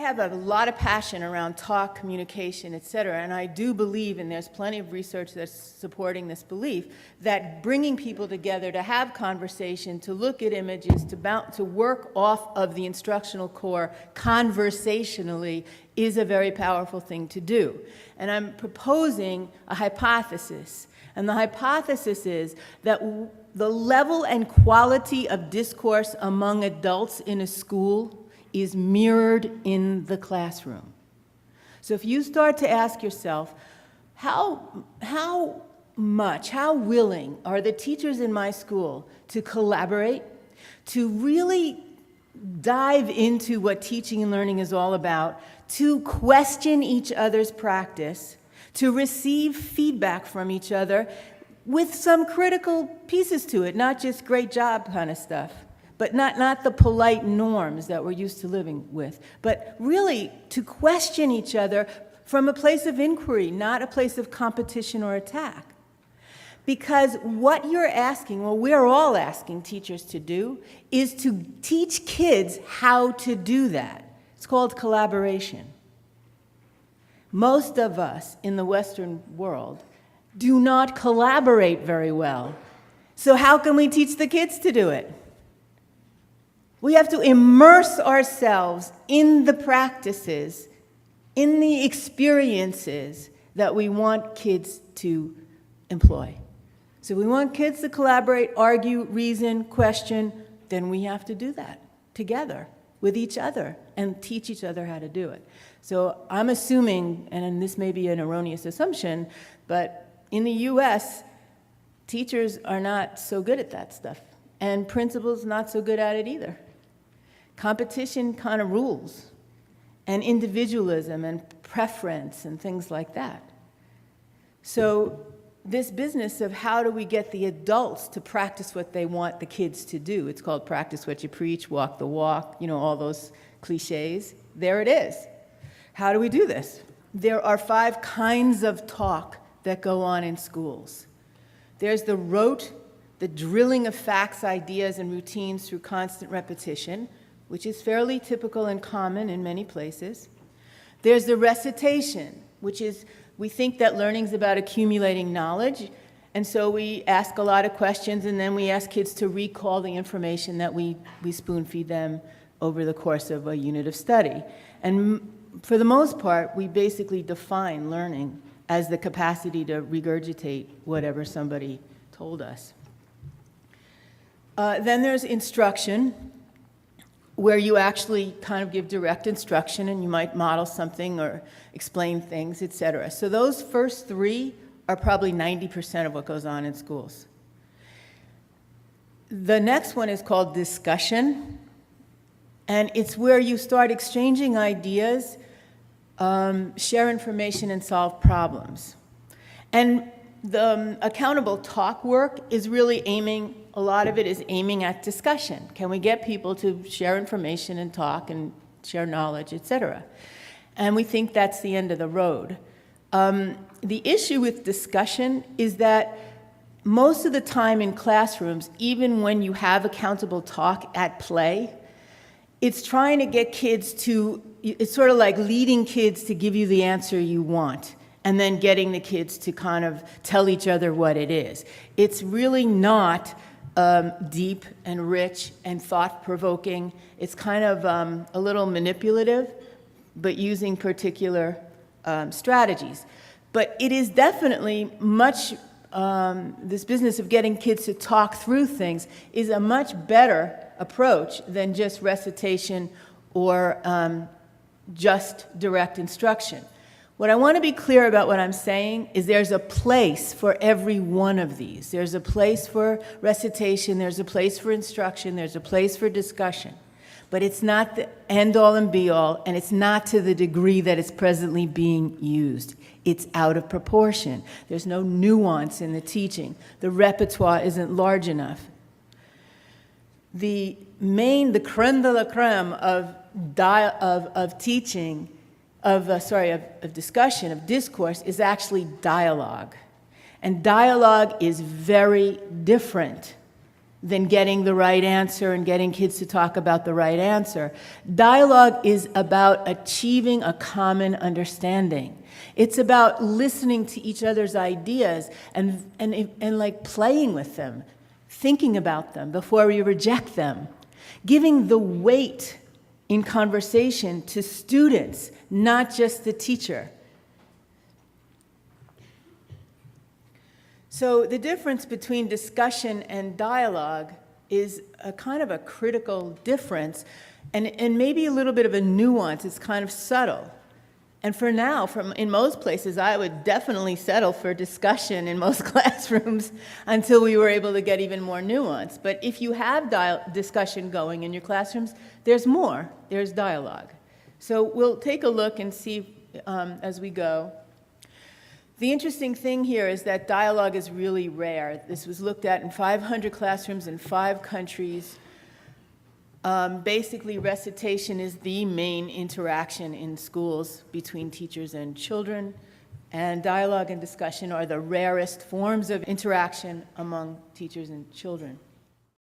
have a lot of passion around talk, communication, et cetera, and I do believe, and there's plenty of research that's supporting this belief, that bringing people together to have conversation, to look at images, to work off of the instructional core conversationally is a very powerful thing to do. And I'm proposing a hypothesis. And the hypothesis is that the level and quality of discourse among adults in a school is mirrored in the classroom. So if you start to ask yourself, how willing are the teachers in my school to collaborate, to really dive into what teaching and learning is all about, to question each other's practice, to receive feedback from each other with some critical pieces to it, not just great job kind of stuff, but not the polite norms that we're used to living with, but really to question each other from a place of inquiry, not a place of competition or attack. Because what you're asking, well, we're all asking teachers to do, is to teach kids how to do that. It's called collaboration. Most of us in the Western world do not collaborate very well. So how can we teach the kids to do it? We have to immerse ourselves in the practices, in the experiences that we want kids to employ. So we want kids to collaborate, argue, reason, question, then we have to do that together with each other and teach each other how to do it. So I'm assuming, and this may be an erroneous assumption, but in the US, teachers are not so good at that stuff, and principals not so good at it either. Competition kind of rules, and individualism and preference and things like that. So this business of how do we get the adults to practice what they want the kids to do, it's called practice what you preach, walk the walk, you know, all those cliches. There it is. How do we do this? There are 5 kinds of talk that go on in schools. There's the rote, the drilling of facts, ideas, and routines through constant repetition, which is fairly typical and common in many places. There's the recitation, which is, we think that learning's about accumulating knowledge, and so we ask a lot of questions, and then we ask kids to recall the information that we spoon-feed them over the course of a unit of study. And for the most part, we basically define learning as the capacity to regurgitate whatever somebody told us. Then there's instruction, where you actually kind of give direct instruction, and you might model something or explain things, et cetera. So those first 3 are probably 90% of what goes on in schools. The next one is called discussion, and it's where you start exchanging ideas, share information, and solve problems. And the accountable talk work is really aiming, a lot of it is aiming at discussion. Can we get people to share information and talk and share knowledge, et cetera? And we think that's the end of the road. The issue with discussion is that most of the time in classrooms, even when you have accountable talk at play, it's trying to get kids to, it's sort of like leading kids to give you the answer you want, and then getting the kids to kind of tell each other what it is. It's really not deep and rich and thought-provoking. It's kind of a little manipulative, but using particular strategies. But it is definitely much, this business of getting kids to talk through things is a much better approach than just recitation or just direct instruction. What I want to be clear about what I'm saying is there's a place for every one of these. There's a place for recitation, there's a place for instruction, there's a place for discussion. But it's not the end-all and be-all, and it's not to the degree that it's presently being used. It's out of proportion. There's no nuance in the teaching. The repertoire isn't large enough. The creme de la creme of teaching, of discussion, of discourse, is actually dialogue. And dialogue is very different than getting the right answer and getting kids to talk about the right answer. Dialogue is about achieving a common understanding. It's about listening to each other's ideas and like playing with them, thinking about them before we reject them, giving the weight in conversation to students, not just the teacher. So the difference between discussion and dialogue is a kind of a critical difference and maybe a little bit of a nuance. It's kind of subtle. And for now, in most places, I would definitely settle for discussion in most classrooms until we were able to get even more nuance. But if you have discussion going in your classrooms, there's more. There's dialogue. So we'll take a look and see as we go. The interesting thing here is that dialogue is really rare. This was looked at in 500 classrooms in 5 countries. Basically, recitation is the main interaction in schools between teachers and children, and dialogue and discussion are the rarest forms of interaction among teachers and children.